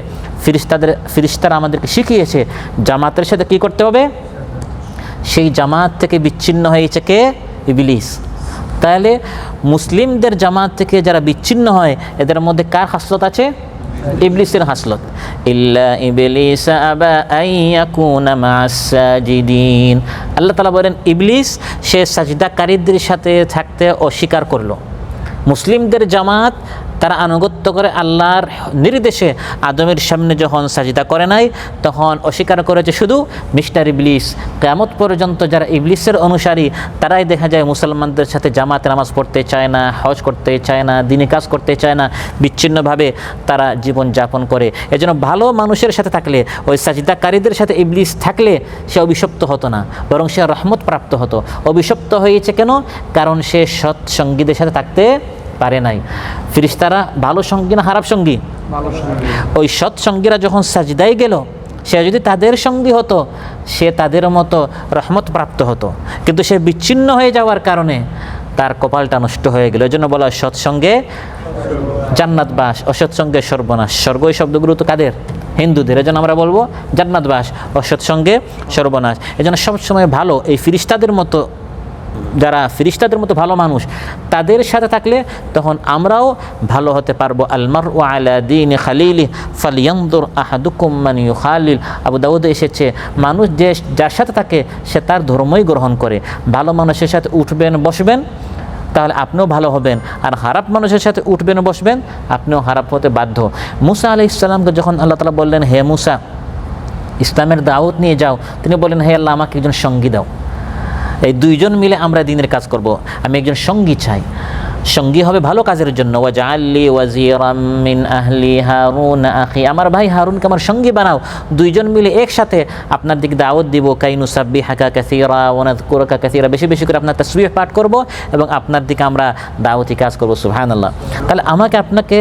ফেরেশতারা আমাদেরকে শিখিয়েছে জামাতের সাথে কি করতে হবে। সেই জামাত থেকে বিচ্ছিন্ন হয়েছে কে? ইবলিস। তাহলে মুসলিমদের জামাত থেকে যারা বিচ্ছিন্ন হয়, এদের মধ্যে কার হাসলত আছে? ইবলিসের হাসলত। ইল্লা ইবলিস আবা আইয়াকুনা মা'আস সাজিদিন, আল্লাহ তাআলা বলেন ইবলিস সে সাজদাকারীদের সাথে থাকতে অস্বীকার করলো। মুসলিমদের জামাত তারা আনুগত্য করে আল্লাহর নির্দেশে আদমের সামনে যখন সাজদা করে নাই, তখন অস্বীকার করেছে শুধু মিস্টার ইবলিস। কিয়ামত পর্যন্ত যারা ইবলিসের অনুসারী তারাই দেখা যায় মুসলমানদের সাথে জামাতে নামাজ পড়তে চায় না, হজ করতে চায় না, দিনী কাজ করতে চায় না, বিচ্ছিন্নভাবে তারা জীবন যাপন করে। এজন্য ভালো মানুষের সাথে থাকলে, ওই সাজদাকারীদের সাথে ইবলিস থাকলে সে অভিশপ্ত হতো না, বরং সে রহমত প্রাপ্ত হতো। অভিশপ্ত হয়েছে কেন? কারণ সে সৎ সঙ্গীদের সাথে থাকতে পারে নাই। ফেরেশতারা ভালো সঙ্গী না খারাপ সঙ্গী? ওই সৎ সঙ্গীরা যখন সাজদায় গেল, সে যদি তাদের সঙ্গী হতো সে তাদের মতো রহমত প্রাপ্ত হতো, কিন্তু সে বিচ্ছিন্ন হয়ে যাওয়ার কারণে তার কপালটা নষ্ট হয়ে গেল। এই জন্য বলা হয় সৎসঙ্গে জান্নাতবাস, অসৎসঙ্গে সর্বনাশ। স্বর্গ এই শব্দগুলো তো কাদের? হিন্দুদের। এজন্য আমরা বলবো জান্নাতবাস, অসৎসঙ্গে সর্বনাশ। এজন্য সবসময় ভালো এই ফেরেশতাদের মতো, যারা ফেরেশতাদের মতো ভালো মানুষ, তাদের সাথে থাকলে তখন আমরাও ভালো হতে পারবো। আলমারউ আলা দীনি খালিলি ফালইয়ানজুর আহাদুকুম মান ইউখালিল। আবু দাউদে এসেছে, মানুষ যে যার সাথে থাকে সে তার ধর্মই গ্রহণ করে। ভালো মানুষের সাথে উঠবেন বসবেন তাহলে আপনিও ভালো হবেন, আর খারাপ মানুষের সাথে উঠবেন বসবেন আপনিও খারাপ হতে বাধ্য। মুসা আলাইহিস সালামকে যখন আল্লাহ তাআলা বললেন, হে মুসা ইসলামের দাওয়াত নিয়ে যাও, তিনি বললেন, হে আল্লাহ আমাকে একজন সঙ্গী দাও, এই দুইজন মিলে আমরা দ্বীনের কাজ করব। আমি একজন সঙ্গী চাই, সঙ্গী হবে ভালো কাজের জন্য। ওয়াজআললি ওয়াজিরাম মিন আহলি হারুন আখি, আমার ভাই হারুনকে আমার সঙ্গী বানাও, দুইজন মিলে একসাথে আপনার দিকে দাওয়াত দিব। কাইনুসাব্বিহাকা কাসীরা ওয়া নাযকুরুকা কাসীরা, বেশি বেশি করে আপনার তাসবিহ পাঠ করব এবং আপনার দিকে আমরা দাওয়াতি কাজ করব। সুবহানাল্লাহ। তাহলে আমাকে আপনাকে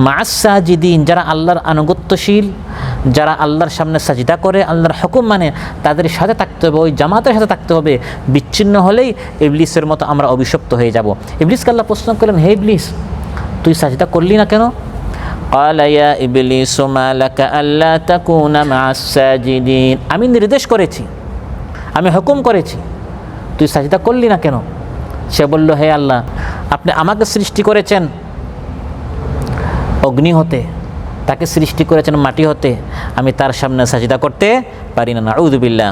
মা'আস সাজিদিন, যারা আল্লাহর আনুগত্যশীল, যারা আল্লাহর সামনে সাজদা করে, আল্লাহর হুকুম মানে, তাদের সাথে থাকতে হবে, ওই জামাতের সাথে থাকতে হবে। বিচ্ছিন্ন হলেই ইবলিসের মতো আমরা অভিশপ্ত হয়ে যাব। ইবলিসকে আল্লাহ প্রশ্ন করলেন, হে ইবলিস তুই সাজদা করলি না কেন? ক্বালা ইয়া ইবলিসু মা লাকা আল্লা তাকুনা মা'আস সাজিদিন, আমি নির্দেশ করেছি, আমি হুকুম করেছি, তুই সাজদা করলি না কেন? সে বলল, হে আল্লাহ আপনি আমাকে সৃষ্টি করেছেন অগ্নি হতে, তাকে সৃষ্টি করেছেন মাটি হতে, আমি তার সামনে সাজদা করতে পারি না। নাউযু বিল্লাহ।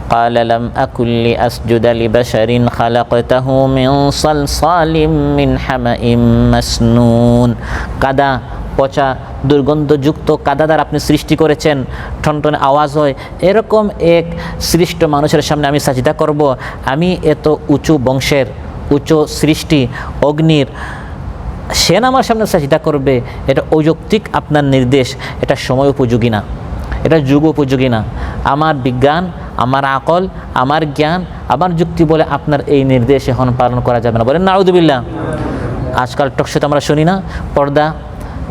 ক্বালা লাম আকুল লিআসজুদা লিবাশারিন খালাকতাহু মিন সালসালিম মিন হামাইম মাসনুন, কাদা পচা দুর্গন্ধযুক্ত কাদা দ্বারা আপনি সৃষ্টি করেছেন, ঠনঠনে আওয়াজ হয়, এরকম এক সৃষ্ট মানুষের সামনে আমি সাজদা করব? আমি এত উঁচু বংশের, উঁচু সৃষ্টি অগ্নির, সে আমার সামনে সাজদা করবে? এটা অযৌক্তিক আপনার নির্দেশ, এটা সময় উপযোগী না, এটা যুগ উপযোগী না। আমার বিজ্ঞান, আমার আকল, আমার জ্ঞান, আমার যুক্তি বলে আপনার এই নির্দেশ এখন পালন করা যাবে না। বলেন নাউযুবিল্লাহ। আজকাল টকশোতে আমরা শুনি না, পর্দা,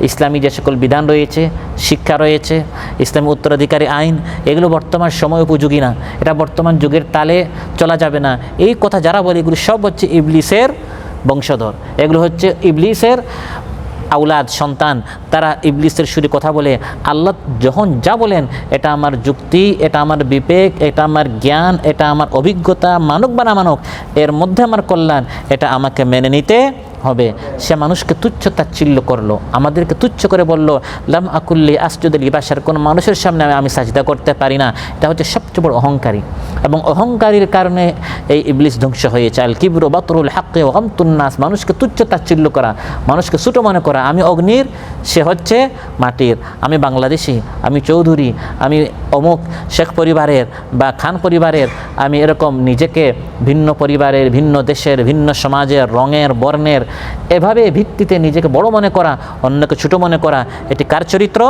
ইসলামী যে সকল বিধান রয়েছে, শিক্ষা রয়েছে, ইসলামী উত্তরাধিকারী আইন, এগুলো বর্তমান সময় উপযোগী না, এটা বর্তমান যুগের তালে চলা যাবে না। এই কথা যারা বলে এগুলো সব হচ্ছে ইবলিসের বংশধর, এগুলো হচ্ছে ইবলিসের আউলাদ, সন্তান। তারা ইবলিসের সুরে কথা বলে। আল্লাহ যখন যা বলেন এটা আমার যুক্তি, এটা আমার বিবেক, এটা আমার জ্ঞান, এটা আমার অভিজ্ঞতা, মানুক বা না মানুক, এর মধ্যে আমার কল্যাণ, এটা আমাকে মেনে নিতে হবে। সে মানুষকে তুচ্ছ তাচ্ছিল্য করলো, আমাদেরকে তুচ্ছ করে বলল, লাম আকুল্লি আসজুদা লিবাশার, কোনো মানুষের সামনে আমি সাজদা করতে পারি না। এটা হচ্ছে সবচেয়ে বড় অহংকারী, এবং অহংকারীর কারণে এই ইবলিস ধ্বংস হয়েছে। আল কিবরু বাতরুল হাক্কি ওয়া গামতুন নাস, মানুষকে তুচ্ছ তাচ্ছিল্য করা, মানুষকে ছোটো মনে করা। আমি অগ্নির, সে হচ্ছে মাটির, আমি বাংলাদেশি, আমি চৌধুরী, আমি অমুক শেখ পরিবারের বা খান পরিবারের, আমি এরকম নিজেকে ভিন্ন পরিবারের, ভিন্ন দেশের, ভিন্ন সমাজের, রঙের, বর্ণের, এভাবে ভিত্তিতে নিজেকে বড় মনে করা, অন্যকে ছোট মনে করা, এটি কার চরিত্র?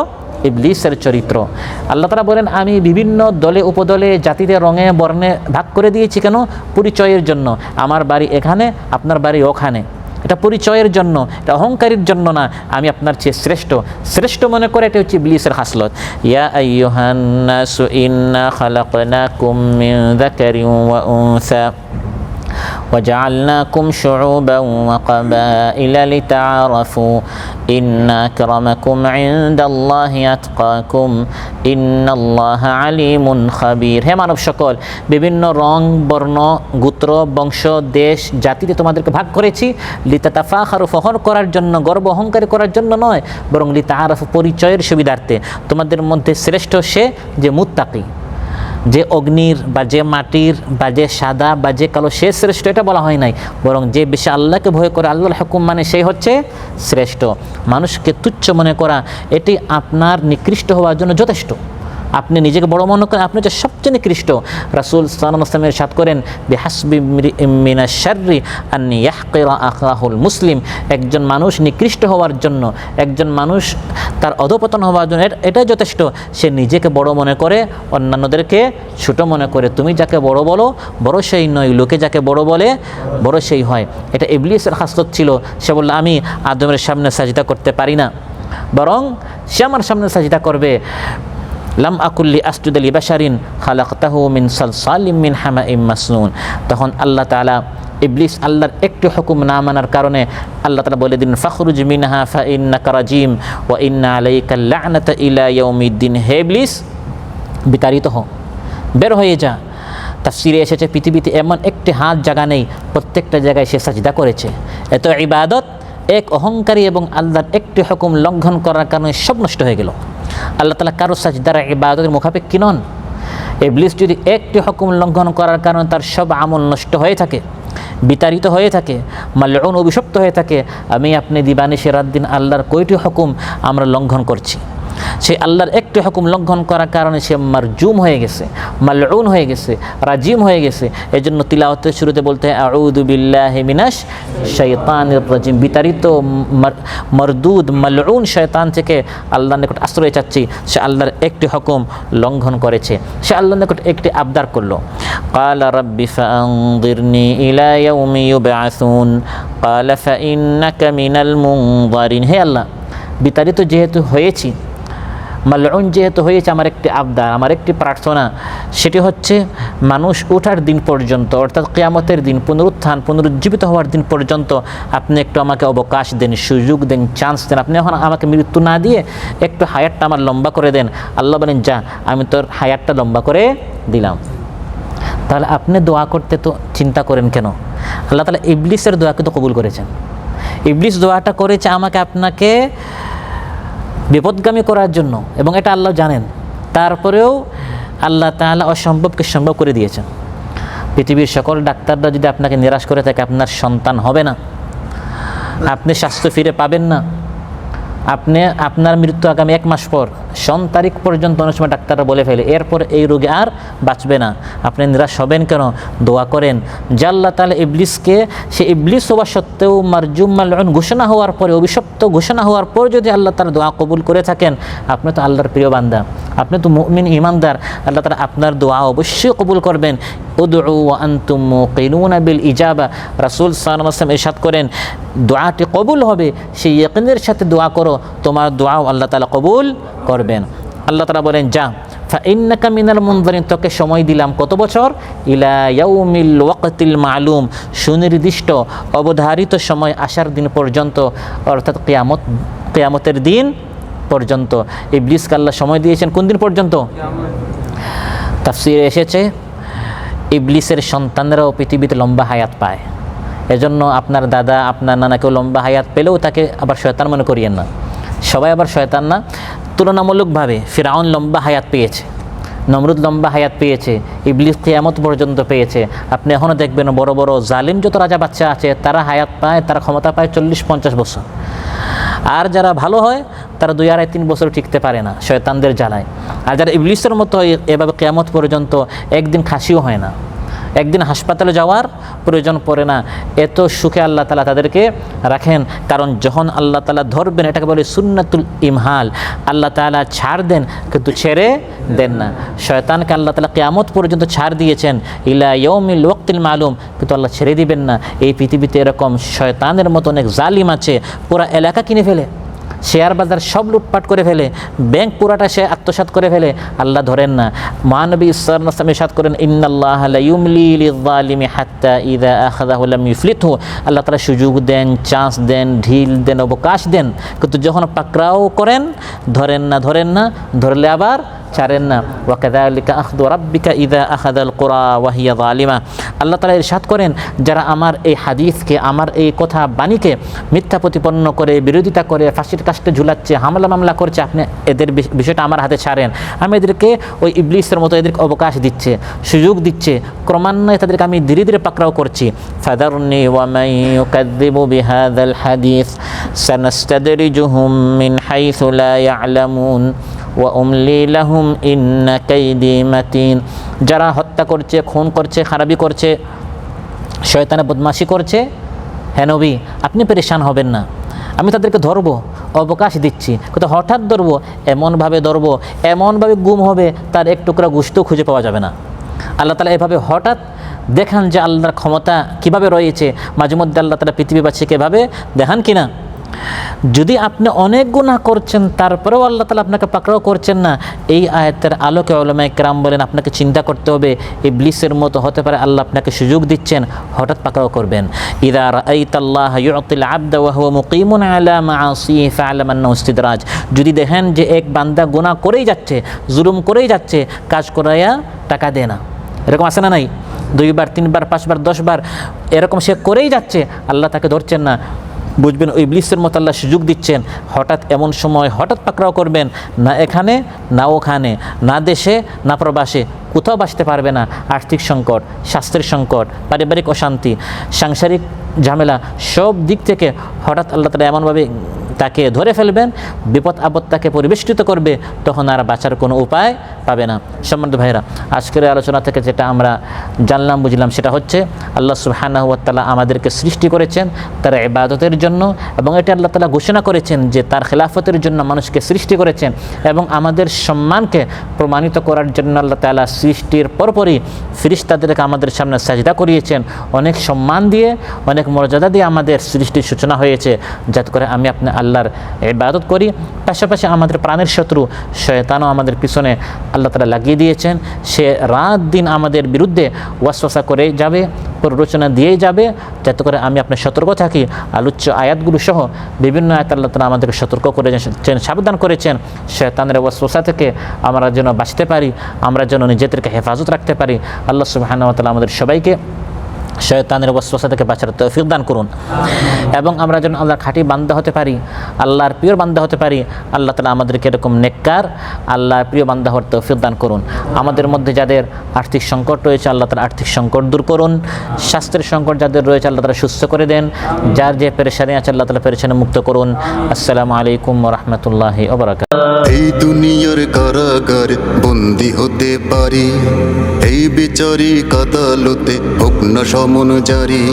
ইবলিসের চরিত্র। আল্লাহ তাআলা বলেন, আমি বিভিন্ন দলে উপদলে, জাতিতে, রঙে, বর্ণে ভাগ করে দিয়েছি কেন? পরিচয়ের জন্য। আমার বাড়ি এখানে, আপনার বাড়ি ওখানে, এটা পরিচয়ের জন্য, এটা অহংকারীর জন্য না। আমি আপনার চেয়ে শ্রেষ্ঠ, শ্রেষ্ঠ মনে করে, এটা হচ্ছে ইবলিসের খাসলত। ইয়া আইয়ুহান নাসু ইন্না খালাকনাকুম মিন যাকারিন ওয়া উনসা وجعلناكم شعوبا وقبائل لتعارفوا إن أكرمكم عند الله أتقاكم إن الله عليم خبير। হে মানব সকল, বিভিন্ন রং, বর্ণ, গোত্র, বংশ, দেশ, জাতিতে তোমাদেরকে ভাগ করেছি। লিতাতাফাখারু, ফখর করার জন্য, গর্ব অহংকার করার জন্য নয়, বরং লিতাআরাফু, পরিচয়ের সুবিধার্থে। তোমাদের মধ্যে শ্রেষ্ঠ সে যে মুত্তাকি। যে অগ্নির বা যে মাটির বা যে সাদা বা যে কালো সে শ্রেষ্ঠ, এটা বলা হয় নাই, বরং যে বেশি আল্লাহকে ভয় করে, আল্লাহর হুকুম মানে সেই হচ্ছে শ্রেষ্ঠ। মানুষকে তুচ্ছ মনে করা এটি আপনার নিকৃষ্ট হওয়ার জন্য যথেষ্ট। আপনি নিজেকে বড় মনে করেন, আপনি হচ্ছে সবচেয়ে নিকৃষ্ট। রাসূল সাল্লাল্লাহু আলাইহি ওয়াসাল্লাম ইরশাদ করেন, বিহাসবি মিনাশ শাররি আন ইয়াহকিরা আখাহুল মুসলিম, একজন মানুষ নিকৃষ্ট হওয়ার জন্য, একজন মানুষ তার অধপতন হওয়ার জন্য এটাই যথেষ্ট, সে নিজেকে বড় মনে করে, অন্যান্যদেরকে ছোট মনে করে। তুমি যাকে বড় বলো বড় সেই নয়, লোকে যাকে বড় বলে বড় সেই হয়। এটা ইবলিসের খাসলত ছিল। সে বলল, আমি আদমের সামনে সাজদা করতে পারি না, বরং সে আমার সামনে সাজদা করবে। লাম আকুল্লি আসজুদা লিবাশারিন খালাকতাহু মিন সালসালিম মিন হামাইম মাসনুন। তখন আল্লাহ তাআলা, ইবলিস আল্লাহর একটি হুকুম না মানার কারণে আল্লাহ তাআলা বলে দিন, ফাখরুজ মিনহা ফাইন্নাকা রাজিম ওয়া ইন্না আলাইকা লা'নাতা ইলা ইয়াউমিদ্দিন। হে ইবলিস, বিতাড়িত হও, বের হয়ে যা। তাফসিরে এসেছে পৃথিবীতে এমন একটি হাত জায়গা নেই, প্রত্যেকটা জায়গায় সে সাজদা করেছে। এত ইবাদত, এক অহংকারী এবং আল্লাহর একটি হুকুম লঙ্ঘন করার কারণে সব নষ্ট হয়ে গেল। আল্লাহ তাআলা কারো সাজদার ইবাদতের মুখাপেক্ষী নন। ইবলিস যদি একটি হুকুম লঙ্ঘন করার কারণে তার সব আমল নষ্ট হয়ে থাকে, বিতাড়িত হয়ে থাকে, মালউন অভিশপ্ত হয়ে থাকে, আমি আপনি দিবানিশি রাত দিন আল্লাহর কয়টি হুকুম আমরা লঙ্ঘন করছি। সে আল্লাহর একটি হুকুম লঙ্ঘন করার কারণে সে মারজুম হয়ে গেছে, মালউন হয়ে গেছে, রাজিম হয়ে গেছে। এই জন্য তিলাওয়াতের শুরুতে বলতে হয়, আউযু বিল্লাহি মিনাশ শাইতানির রাজিম, বিতাড়িত মরদুদ মালউন শয়তান থেকে আল্লাহর নিকট আশ্রয় চাচ্ছি। সে আল্লাহর একটি হুকুম লঙ্ঘন করেছে, সে আল্লাহর নিকট একটি আবদার করলো। ক্বালা রাব্বি ফাআনযিরনি ইলা ইয়াউমি ইউবআসুন ক্বালা ফাইন্নাকা মিনাল মুনযারিন। হে আল্লাহ, বিতাড়িত যেহেতু হয়েছি, মালউন যেহেতু হয়েছে, আমার একটি আবদার, আমার একটি প্রার্থনা, সেটি হচ্ছে মানুষ ওঠার দিন পর্যন্ত, অর্থাৎ কিয়ামতের দিন, পুনরুত্থান, পুনরুজ্জীবিত হওয়ার দিন পর্যন্ত আপনি একটু আমাকে অবকাশ দেন, সুযোগ দেন, চান্স দেন। আপনি এখন আমাকে মৃত্যু না দিয়ে একটু হায়াতটা আমার লম্বা করে দেন। আল্লাহ বলেন, যা, আমি তোর হায়াতটা লম্বা করে দিলাম। তাহলে আপনি দোয়া করতে তো চিন্তা করেন কেন? আল্লাহ তাআলা ইবলিসের দোয়াকে তো কবুল করেছেন। ইবলিস দোয়াটা করেছে আমাকে আপনাকে বিপদগামী করার জন্য, এবং এটা আল্লাহ জানেন। তারপরেও আল্লাহ তাআলা অসম্ভবকে সম্ভব করে দিয়েছেন। পৃথিবীর সকল ডাক্তাররা যদি আপনাকে নিরাশ করে থাকে, আপনার সন্তান হবে না, আপনি স্বাস্থ্য ফিরে পাবেন না, আপনার মৃত্যু আগামী 1 মাস পর, 7 তারিখ পর্যন্ত অনেক সময় ডাক্তাররা বলে ফেলে, এরপর এই রোগী আর বাঁচবে না। আপনি নিরাশ হবেন কেন? দোয়া করেন যে আল্লাহ তাআলা ইবলিসকে, সে ইবলিস হওয়া সত্ত্বেও মারজুম মালউন ঘোষণা হওয়ার পরে, অভিশপ্ত ঘোষণা হওয়ার পর যদি আল্লাহ তাআলা দোয়া কবুল করে থাকেন, আপনি তো আল্লাহর প্রিয় বান্দা, আপনি তো মুমিন ইমানদার, আল্লাহ তাআলা আপনার দোয়া অবশ্যই কবুল করবেন। উদউ ওয়া আনতুম মুকিনুনা বিল ইজাবা। রাসূল সাল্লাল্লাহু আলাইহি ওয়াসাল্লাম ইরশাদ করেন, দোয়াটি কবুল হবে, সেই ইয়াকিনের সাথে দোয়া করো, তোমার দোয়াও আল্লাহ তাআলা কবুল করবেন। আল্লাহ তাআলা বলেন, যা, ফাইন্নাকা মিনাল মুনযারিন, তোকে সময় দিলাম কত বছর? ইলা ইয়াউমিল ওয়াক্তিল মালুম, সুনির্দিষ্ট অবধারিত সময় আসার দিন পর্যন্ত, অর্থাৎ কিয়ামতের দিন পর্যন্ত। ইবলিসকে আল্লাহ সময় দিয়েছেন কোন দিন পর্যন্ত? তাফসীরে এসেছে ইবলিসের সন্তানরাও পৃথিবীতে লম্বা হায়াত পায়। এজন্য আপনার দাদা, আপনার নানা কেউ লম্বা হায়াত পেলেও তাকে আবার শয়তান মনে করিয়েন না। সবাই আবার শয়তান না। তুলনামূলকভাবে ফিরআউন লম্বা হায়াত পেয়েছে, নমরুদ লম্বা হায়াত পেয়েছে, ইবলিস কিয়ামত পর্যন্ত পেয়েছে। আপনি এখনও দেখবেন বড় বড় জালিম যত রাজা বাচ্চা আছে, তারা হায়াত পায়, তারা ক্ষমতা পায় 40-50 বছর। আর যারা ভালো হয় তারা 2-3 বছর টিকতে পারে না শয়তানদের জ্বালায়। আর যারা ইবলিসের মতো এভাবে কিয়ামত পর্যন্ত, একদিন খাসিও হয় না, একদিন হাসপাতালে যাওয়ার প্রয়োজন পড়ে না, এত সুখে আল্লাহ তাআলা তাদেরকে রাখেন। কারণ যখন আল্লাহ তাআলা ধরবেন, এটাকে বলে সুন্নাতুল ইমহাল, আল্লাহ তাআলা ছাড় দেন কিন্তু ছেড়ে দেন না। শয়তানকে আল্লাহ তাআলা কিয়ামত পর্যন্ত ছাড় দিয়েছেন, ইলা ইয়াউমিল ওয়াক্তিল মালুম, কিন্তু আল্লাহ ছেড়ে দিবেন না। এই পৃথিবীতে এরকম শয়তানের মতো অনেক জালিম আছে, পুরা এলাকা কিনে ফেলে, শেয়ার বাজার সব লুটপাট করে ফেলে, ব্যাংক পুরাটা সে আত্মসাৎ করে ফেলে, আল্লাহ ধরেন না। মহানবী সাল্লাল্লাহু আলাইহি ওয়াসাল্লাম ইরশাদ করেন, ইন্নাল্লাহা লা ইউমলি লিয-যালিমি হাত্তা ইযা আখাযাহু লাম ইফলিতহু। আল্লাহ তাআলা সুযোগ দেন, চান্স দেন, ঢিল দেন, অবকাশ দেন, কিন্তু যখন পাকড়াও করেন, ধরেন না, ধরলে আবার ছাড়েন না। ওয়া কাযালিকা আখযু রাব্বিকা ইযা আখাযাল কুরা ওয়া হিয়া যালিমা। আল্লাহ তাআলা ইরশাদ করেন, যারা আমার এই হাদিসকে, আমার এই কথা বাণীকে মিথ্যা প্রতিপন্ন করে, বিরোধিতা করে, ফাঁসির কাস্টে ঝুলাচ্ছে, হামলা মামলা করছে, আপনি এদের বিষয়টা আমার হাতে ছাড়েন। আমি এদেরকে ওই ইবলিসের মতো এদেরকে অবকাশ দিচ্ছে, সুযোগ দিচ্ছে, ক্রমান্বয়ে তাদেরকে আমি ধীরে ধীরে পাকড়াও করছি। ফাদারনি ওয়া মান ইউকাযযিবু বিহাযাল হাদিস সানাস্তাদরিজুহুম মিন হাইসু লা ইয়ালামুন ওয়া উমলি লাহুম ইন্না কাইদি মাতিন। যারা হত্যা করছে, খুন করছে, খারাপি করছে, শয়তানের বদমাশি করছে, হ্যাঁ নবী আপনি পেরেশান হবেন না, আমি তাদেরকে ধরবো, অবকাশ দিচ্ছি। কিন্তু হঠাৎ ধরবো, এমনভাবে ধরবো, এমনভাবে গুম হবে তার এক টুকরা গোশতও খুঁজে পাওয়া যাবে না। আল্লাহ তাআলা এভাবে হঠাৎ দেখান যে আল্লাহর ক্ষমতা কিভাবে রয়েছে। মাঝে মধ্যে আল্লাহ তাআলা পৃথিবীবাসীকে এভাবে দেখান কিনা। যদি আপনি অনেক গুনাহ করছেন তারপরেও আল্লাহ তাআলা আপনাকে পাকড়াও করছেন না, এই আয়াতের আলোকে উলামায়ে কেরাম বলেন আপনাকে চিন্তা করতে হবে ইবলিসের মতো হতে পারে আল্লাহ আপনাকে সুযোগ দিচ্ছেন, হঠাৎ পাকড়াও করবেন। ইযা রাআইতাল্লাহা ইউতিল আবদা ওয়া হুয়া মুকিমুন আলা মাআসিহি ফা'লাম আন্নাহু ইস্তিদরাজ। যদি দেখেন যে এক বান্দা গুনাহ করেই যাচ্ছে, জুলুম করেই যাচ্ছে, কাজ করাইয়া টাকা দেয় না, এরকম আছে না নাই? 2 বার 3 বার 5 বার 10 বার এরকম সে করেই যাচ্ছে, আল্লাহ তাকে ধরছেন না, বুঝবেন ওই ইবলিসের মতো আল্লাহ সুযোগ দিচ্ছেন। হঠাৎ এমন সময় হঠাৎ পাকড়াও করবেন, না এখানে না ওখানে, না দেশে না প্রবাসে, কোথাও বাঁচতে পারবে না। আর্থিক সংকট, স্বাস্থ্যের সংকট, পারিবারিক অশান্তি, সাংসারিক ঝামেলা, সব দিক থেকে হঠাৎ আল্লাহ তাআলা এমনভাবে তাকে ধরে ফেলবেন, বিপদ আপদ তাকে পরিবেষ্টিত করবে, তখন আর বাঁচার কোনো উপায় পাবে না। সম্মানিত ভাইরা, আজকের আলোচনা থেকে যেটা আমরা জানলাম বুঝলাম সেটা হচ্ছে আল্লাহ সুবহানাহু ওয়া তাআলা আমাদেরকে সৃষ্টি করেছেন তার ইবাদতের জন্য, এবং এটা আল্লাহ তাআলা ঘোষণা করেছেন যে তার খেলাফতের জন্য মানুষকে সৃষ্টি করেছেন, এবং আমাদের সম্মানকে প্রমাণিত করার জন্য আল্লাহ তাআলা সৃষ্টির পরপরই ফেরেশতাদেরকে আমাদের সামনে সাজদা করিয়েছেন। অনেক সম্মান দিয়ে, অনেক মর্যাদা দিয়ে আমাদের সৃষ্টির সূচনা হয়েছে, যাতে করে আমি আপনি আল্লাহর ইবাদত করি। পাশাপাশি আমাদের প্রাণের শত্রু শয়তানও আমাদের পিছনে আল্লাহ তাআলা লাগিয়ে দিয়েছেন। সে রাত দিন আমাদের বিরুদ্ধে ওয়াসওয়াসা করে যাবে, প্ররোচনা দিয়েই যাবে, যাতে করে আমি আপনি সতর্ক থাকি। আলোচ্য আয়াতগুলো সহ বিভিন্ন আয়াত আল্লাহ তাআলা আমাদেরকে সতর্ক করেছেন, সাবধান করেছেন শয়তানের ওয়াসওয়াসা থেকে আমরা যেন বাঁচতে পারি, আমরা যেন নিজেদেরকে হেফাজত রাখতে পারি। আল্লাহ সুবহানাহু ওয়া তাআলা আমাদের সবাইকে শয়তানের ওয়াসওয়াসা থেকে বাঁচার তৌফিক দান করুন, এবং আমরা যেন আল্লাহর খাঁটি বান্দা হতে পারি, আল্লাহর প্রিয় বান্দা হতে পারি। আল্লাহ তাআলা আমাদেরকে এরকম নেককার আল্লাহর প্রিয় বান্দা হওয়ার তৌফিক দান করুন। আমাদের মধ্যে যাদের আর্থিক সংকট রয়েছে আল্লাহ তাআলা আর্থিক সংকট দূর করুন, স্বাস্থ্যের সংকট যাদের রয়েছে আল্লাহ তাআলা সুস্থ করে দেন, যার যে পেরেশানি আছে আল্লাহ তাআলা পেরেশানি মুক্ত করুন। আসসালামু আলাইকুম ওয়া রাহমাতুল্লাহি ওয়া বারাকাতুহু। এই দুনিয়ার কারাগার বন্দি হতে পারি, এই বিচারি কাদালতে হোক না সমন জারি,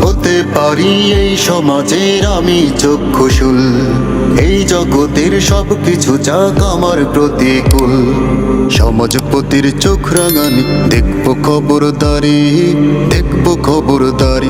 হতে পারি এই সমাজের আমি চক্ষুশূল, এই জগতের সব কিছু যাক আমার প্রতিকূল, সমাজপতির চোখ রাঙানি দেখবো খবরদারি, দেখবো খবরদারি।